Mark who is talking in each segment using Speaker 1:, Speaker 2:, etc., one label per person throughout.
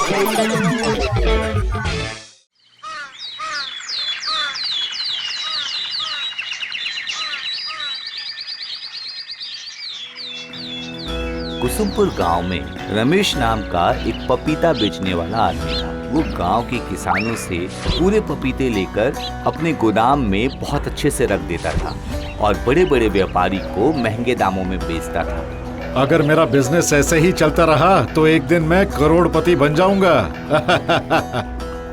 Speaker 1: कुसुमपुर गांव में रमेश नाम का एक पपीता बेचने वाला आदमी था। वो गांव के किसानों से पूरे पपीते लेकर अपने गोदाम में बहुत अच्छे से रख देता था और बड़े बड़े व्यापारी को महंगे दामों में बेचता था।
Speaker 2: अगर मेरा बिजनेस ऐसे ही चलता रहा तो एक दिन मैं करोड़पति बन जाऊंगा।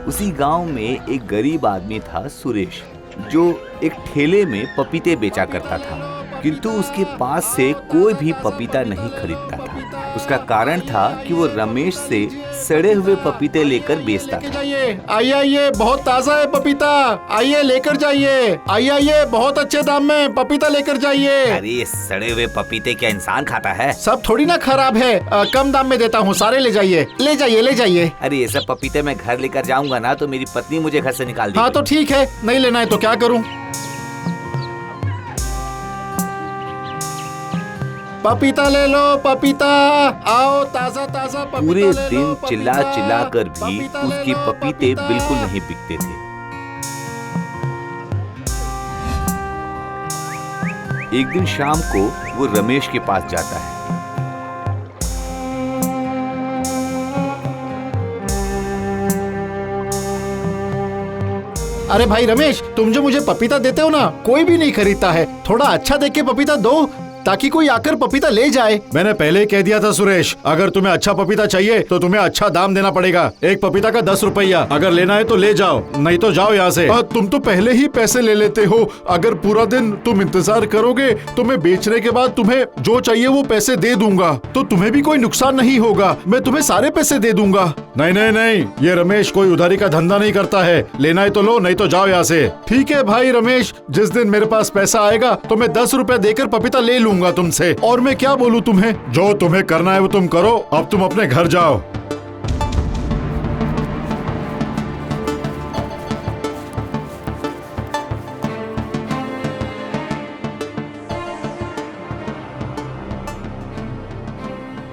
Speaker 1: उसी गांव में एक गरीब आदमी था सुरेश, जो एक ठेले में पपीते बेचा करता था, किंतु उसके पास से कोई भी पपीता नहीं खरीदता था। उसका कारण था कि वो रमेश से सड़े हुए पपीते लेकर बेचता था।
Speaker 2: आइए आइए, बहुत ताजा है पपीता, आइए लेकर जाइए। आइए बहुत अच्छे दाम में पपीता लेकर जाइए।
Speaker 1: अरे सड़े हुए पपीते क्या इंसान खाता है?
Speaker 2: सब थोड़ी ना खराब है, कम दाम में देता हूँ, सारे ले जाइए ले जाइए ले जाइए।
Speaker 1: अरे ये सब पपीते मैं घर लेकर जाऊंगा ना तो मेरी पत्नी मुझे घर से निकाल देगी।
Speaker 2: हाँ तो ठीक है, नहीं लेना है तो क्या करूँ? पपीता ले लो, पपीता आओ, ताजा ताजा पपीता
Speaker 1: पूरे
Speaker 2: ले लो,
Speaker 1: दिन
Speaker 2: पपीता,
Speaker 1: चिल्ला चिल्ला कर भी
Speaker 2: पपीता ले
Speaker 1: उसके
Speaker 2: लो,
Speaker 1: पपीते
Speaker 2: पपीता।
Speaker 1: बिल्कुल नहीं बिकते थे। एक दिन शाम को वो रमेश के पास जाता है।
Speaker 2: अरे भाई रमेश, तुम जो मुझे पपीता देते हो ना, कोई भी नहीं खरीदता है। थोड़ा अच्छा देख के पपीता दो ताकि कोई आकर पपीता ले जाए। मैंने पहले ही कह दिया था सुरेश, अगर तुम्हें अच्छा पपीता चाहिए तो तुम्हें अच्छा दाम देना पड़ेगा। एक पपीता का 10 रुपया, अगर लेना है तो ले जाओ, नहीं तो जाओ यहाँ से। तुम तो पहले ही पैसे ले लेते हो। अगर पूरा दिन तुम इंतजार करोगे तो मैं बेचने के बाद तुम्हें जो चाहिए वो पैसे दे दूंगा, तो तुम्हें भी कोई नुकसान नहीं होगा। मैं तुम्हें सारे पैसे दे दूंगा। नहीं नहीं नहीं, ये रमेश कोई उधारी का धंधा नहीं करता है। लेना है तो लो, नहीं तो जाओ यहाँ से। ठीक है भाई रमेश, जिस दिन मेरे पास पैसा आएगा तो मैं 10 रुपए देकर पपीता ले लूंगा तुमसे। और मैं क्या बोलूं तुम्हें, जो तुम्हें करना है वो तुम करो। अब तुम अपने घर जाओ।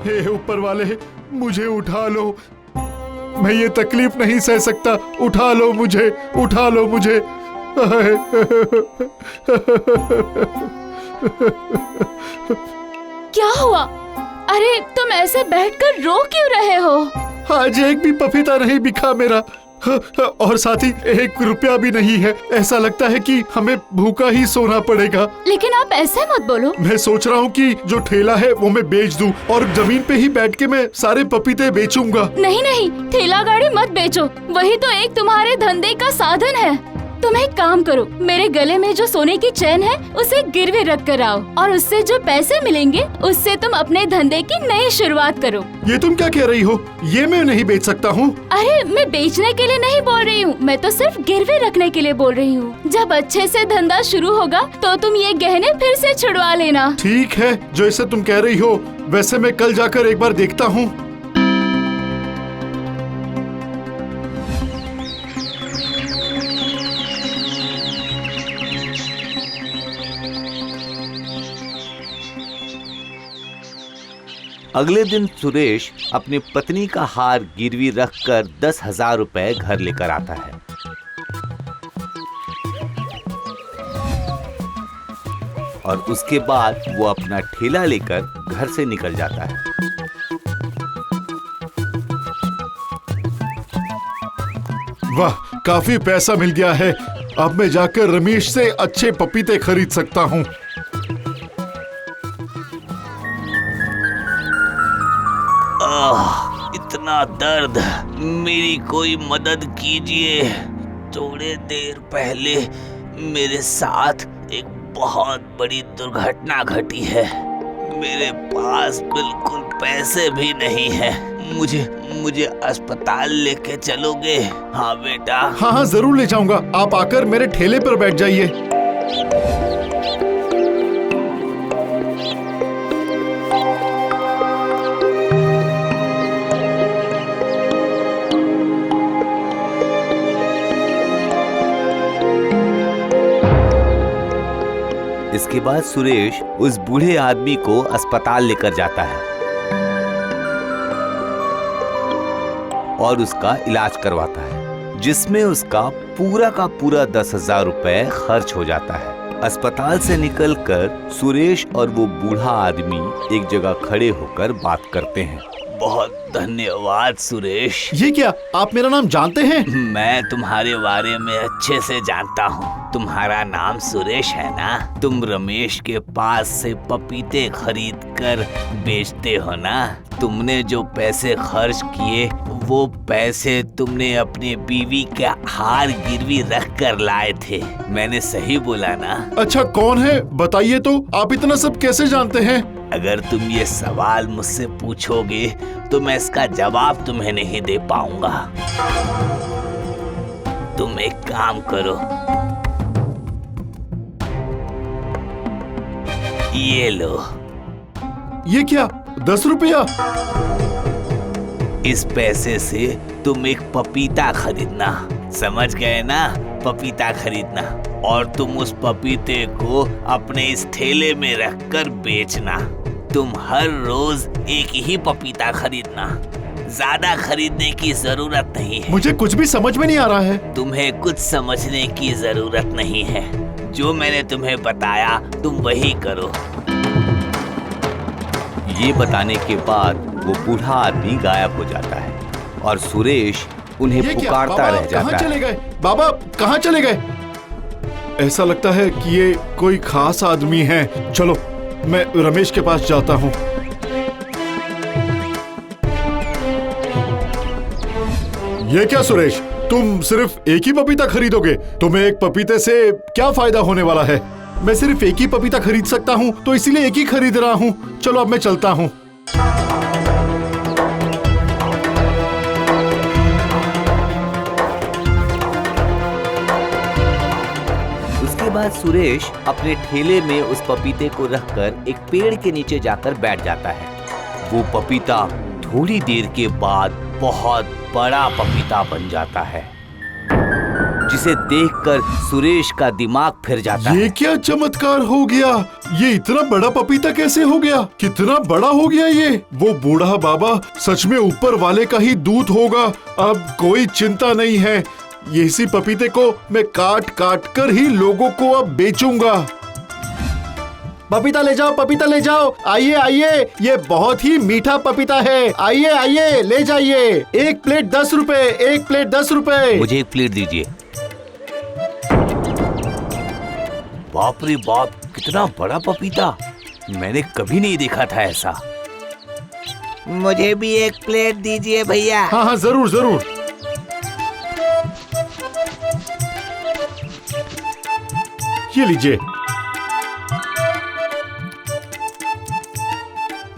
Speaker 2: हे ऊपर वाले, मुझे उठा लो, मैं ये तकलीफ नहीं सह सकता। उठा लो मुझे, उठा लो मुझे।
Speaker 3: क्या हुआ? अरे तुम ऐसे बैठकर रो क्यों रहे हो?
Speaker 2: आज एक भी पपीता नहीं बिका मेरा, और साथ ही 1 रुपया भी नहीं है। ऐसा लगता है कि हमें भूखा ही सोना पड़ेगा।
Speaker 3: लेकिन आप ऐसे मत बोलो।
Speaker 2: मैं सोच रहा हूँ कि जो ठेला है वो मैं बेच दूं और जमीन पे ही बैठ के मैं सारे पपीते बेचूंगा।
Speaker 3: नहीं नहीं, ठेला गाड़ी मत बेचो, वही तो एक तुम्हारे धंधे का साधन है। तुम एक काम करो, मेरे गले में जो सोने की चैन है उसे गिरवे रख कर आओ, और उससे जो पैसे मिलेंगे उससे तुम अपने धंधे की नई शुरुआत करो।
Speaker 2: ये तुम क्या कह रही हो? ये मैं नहीं बेच सकता हूँ।
Speaker 3: अरे मैं बेचने के लिए नहीं बोल रही हूँ, मैं तो सिर्फ गिरवे रखने के लिए बोल रही हूँ। जब अच्छे से धंधा शुरू होगा तो तुम ये गहने फिर से छुड़वा लेना।
Speaker 2: ठीक है, जैसे तुम कह रही हो, वैसे मैं कल जाकर एक बार देखता हूँ।
Speaker 1: अगले दिन सुरेश अपनी पत्नी का हार गिरवी रखकर 10,000 रुपए घर लेकर आता है। और उसके बाद वो अपना ठेला लेकर घर से निकल जाता है।
Speaker 2: वाह, काफी पैसा मिल गया है। अब मैं जाकर रमेश से अच्छे पपीते खरीद सकता हूँ।
Speaker 1: इतना दर्द, मेरी कोई मदद कीजिए। थोड़े देर पहले मेरे साथ एक बहुत बड़ी दुर्घटना घटी है। मेरे पास बिल्कुल पैसे भी नहीं है। मुझे अस्पताल लेके चलोगे? हाँ बेटा।
Speaker 2: हाँ हाँ जरूर ले जाऊंगा। आप आकर मेरे ठेले पर बैठ जाइए।
Speaker 1: इसके बाद सुरेश उस बूढ़े आदमी को अस्पताल लेकर जाता है
Speaker 4: और उसका इलाज करवाता है, जिसमें उसका पूरा का पूरा 10,000 रुपए खर्च हो जाता है। अस्पताल से निकलकर सुरेश और वो बूढ़ा आदमी एक जगह खड़े होकर बात करते हैं।
Speaker 1: बहुत धन्यवाद सुरेश।
Speaker 2: ये क्या, आप मेरा नाम जानते हैं?
Speaker 1: मैं तुम्हारे बारे में अच्छे से जानता हूँ। तुम्हारा नाम सुरेश है ना? तुम रमेश के पास से पपीते खरीद कर बेचते हो ना? तुमने जो पैसे खर्च किए वो पैसे तुमने अपने बीवी का हार गिरवी रख कर लाए थे। मैंने सही बोला ना?
Speaker 2: अच्छा, कौन है बताइए तो, आप इतना सब कैसे जानते हैं?
Speaker 1: अगर तुम ये सवाल मुझसे पूछोगे तो मैं इसका जवाब तुम्हें नहीं दे पाऊंगा। तुम एक काम करो, ये लो।
Speaker 2: ये क्या, 10 रुपया?
Speaker 1: इस पैसे से तुम एक पपीता खरीदना, समझ गए ना? पपीता खरीदना, और तुम उस पपीते को अपने इस ठेले में रखकर बेचना। तुम हर रोज एक ही पपीता खरीदना, ज्यादा खरीदने की जरूरत नहीं है।
Speaker 2: मुझे कुछ भी समझ में नहीं आ रहा है।
Speaker 1: तुम्हें कुछ समझने की जरूरत नहीं है। जो मैंने तुम्हें बताया तुम वही करो।
Speaker 4: ये बताने के बाद वो बूढ़ा आदमी गायब हो जाता है और सुरेश उन्हें
Speaker 2: ये क्या,
Speaker 4: पुकारता
Speaker 2: बाबा
Speaker 4: रह जाता
Speaker 2: कहाँ चले
Speaker 4: है।
Speaker 2: गए? बाबा कहाँ चले गए? ऐसा लगता है कि ये कोई खास आदमी है। चलो मैं रमेश के पास जाता हूँ। ये क्या सुरेश, तुम सिर्फ एक ही पपीता खरीदोगे? तुम्हें एक पपीते से क्या फायदा होने वाला है? मैं सिर्फ एक ही पपीता खरीद सकता हूँ, तो इसीलिए एक ही खरीद रहा हूँ। चलो अब मैं चलता हूँ।
Speaker 4: उसके बाद सुरेश अपने ठेले में उस पपीते को रखकर एक पेड़ के नीचे जाकर बैठ जाता है। वो पपीता थोड़ी देर के बाद बहुत बड़ा पपीता बन जाता है, जिसे देखकर सुरेश का दिमाग फिर जाता है।
Speaker 2: ये क्या चमत्कार हो गया? ये इतना बड़ा पपीता कैसे हो गया? कितना बड़ा हो गया ये? वो बूढ़ा बाबा सच में ऊपर वाले का ही दूत होगा। अब कोई चिंता नहीं है। इसी पपीते को मैं काट काट कर ही लोगों को अब बेचूंगा। पपीता ले जाओ, पपीता ले जाओ। आइए आइए, ये बहुत ही मीठा पपीता है। आइए आइए, ले जाइए। एक प्लेट 10 रुपए, एक प्लेट 10 रुपए।
Speaker 4: मुझे एक प्लेट दीजिए। बाप रे बाप, कितना बड़ा पपीता! मैंने कभी नहीं देखा था ऐसा।
Speaker 1: मुझे भी एक प्लेट दीजिए भैया।
Speaker 2: हाँ हाँ, जरूर जरूर। ये लीजिए।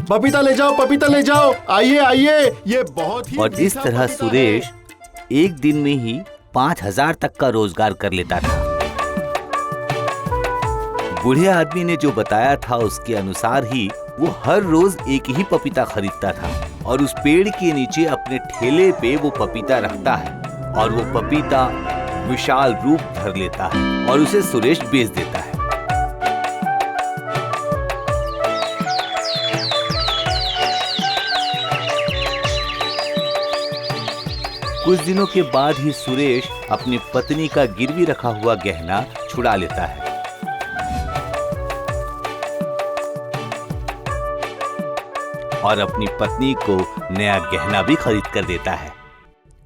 Speaker 2: पपीता ले जाओ, पपीता ले जाओ। आइए आइए, ये बहुत ही
Speaker 4: और इस
Speaker 2: मीठा
Speaker 4: तरह
Speaker 2: पपीता
Speaker 4: सुरेश
Speaker 2: है।
Speaker 4: एक दिन में ही 5,000 तक का रोजगार कर लेता था। बूढ़े आदमी ने जो बताया था उसके अनुसार ही वो हर रोज एक ही पपीता खरीदता था और उस पेड़ के नीचे अपने ठेले पे वो पपीता रखता है और वो पपीता विशाल रूप धर लेता है और उसे सुरेश बेच देता है। कुछ दिनों के बाद ही सुरेश अपनी पत्नी का गिरवी रखा हुआ गहना छुड़ा लेता है और अपनी पत्नी को नया गहना भी खरीद कर देता है।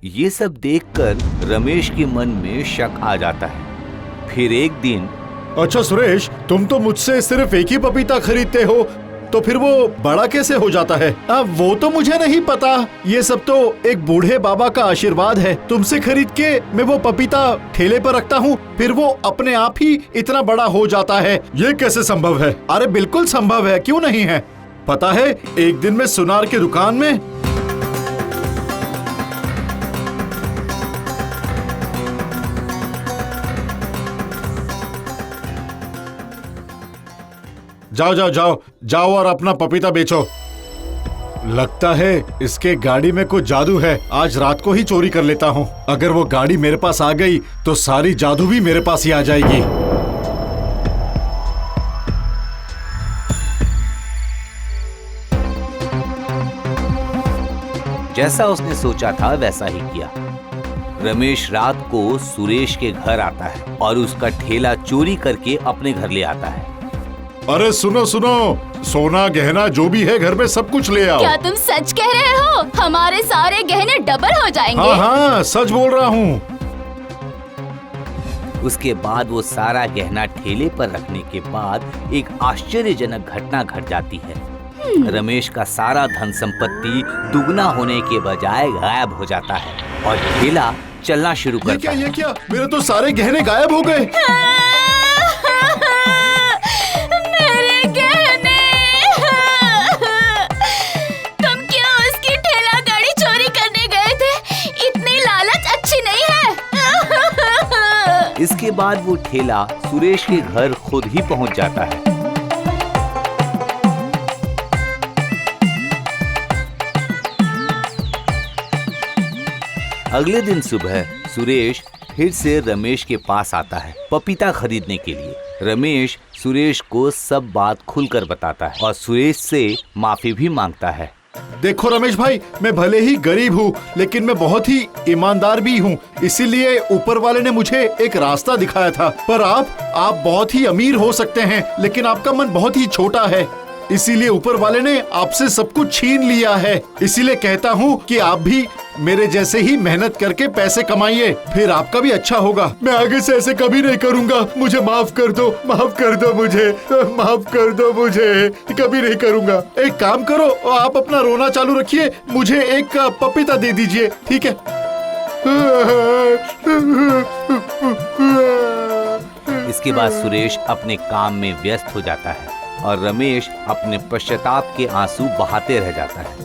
Speaker 4: ये सब देखकर रमेश के मन में शक आ जाता है। फिर एक दिन,
Speaker 2: अच्छा सुरेश, तुम तो मुझसे सिर्फ एक ही पपीता खरीदते हो, तो फिर वो बड़ा कैसे हो जाता है? वो तो मुझे नहीं पता। ये सब तो एक बूढ़े बाबा का आशीर्वाद है। तुमसे खरीद के मैं वो पपीता ठेले पर रखता हूँ, फिर वो अपने आप ही इतना बड़ा हो जाता है। ये कैसे संभव है? अरे बिल्कुल संभव है, क्यों नहीं है? पता है, एक दिन मैं सुनार की दुकान में जाओ जाओ जाओ जाओ और अपना पपीता बेचो। लगता है इसके गाड़ी में कुछ जादू है। आज रात को ही चोरी कर लेता हूँ। अगर वो गाड़ी मेरे पास आ गई तो सारी जादू भी मेरे पास ही आ जाएगी।
Speaker 4: जैसा उसने सोचा था वैसा ही किया। रमेश रात को सुरेश के घर आता है और उसका ठेला चोरी करके अपने घर ले आता है।
Speaker 2: अरे सुनो सुनो, सोना गहना जो भी है घर में सब कुछ ले आओ।
Speaker 3: क्या तुम सच कह रहे हो? हमारे सारे गहने डबल हो जाएंगे।
Speaker 2: हाँ हाँ सच बोल रहा हूँ।
Speaker 4: उसके बाद वो सारा गहना ठेले पर रखने के बाद एक आश्चर्यजनक घटना घट जाती है। रमेश का सारा धन संपत्ति दुगना होने के बजाय गायब हो जाता है और ठेला चलना शुरू करता है।
Speaker 2: ये क्या? मेरे तो सारे गहने गायब हो गए।
Speaker 3: मेरे गहने! तुम क्यों उसकी ठेला गाड़ी चोरी करने गए थे? इतनी लालच अच्छी नहीं है।
Speaker 4: इसके बाद वो ठेला सुरेश के घर खुद ही पहुंच जाता है। अगले दिन सुबह सुरेश फिर से रमेश के पास आता है पपीता खरीदने के लिए। रमेश सुरेश को सब बात खुलकर बताता है और सुरेश से माफी भी मांगता है।
Speaker 2: देखो रमेश भाई, मैं भले ही गरीब हूँ लेकिन मैं बहुत ही ईमानदार भी हूँ, इसीलिए ऊपर वाले ने मुझे एक रास्ता दिखाया था। पर आप बहुत ही अमीर हो सकते हैं लेकिन आपका मन बहुत ही छोटा है, इसीलिए ऊपर वाले ने आपसे सब कुछ छीन लिया है। इसीलिए कहता हूँ कि आप भी मेरे जैसे ही मेहनत करके पैसे कमाइए, फिर आपका भी अच्छा होगा। मैं आगे से ऐसे कभी नहीं करूँगा, मुझे माफ कर दो, माफ कर दो मुझे, माफ कर दो मुझे, कभी नहीं करूँगा। एक काम करो, आप अपना रोना चालू रखिए, मुझे एक पपीता दे दीजिए, ठीक है?
Speaker 4: इसके बाद सुरेश अपने काम में व्यस्त हो जाता है और रमेश अपने पश्चाताप के आंसू बहाते रह जाता है।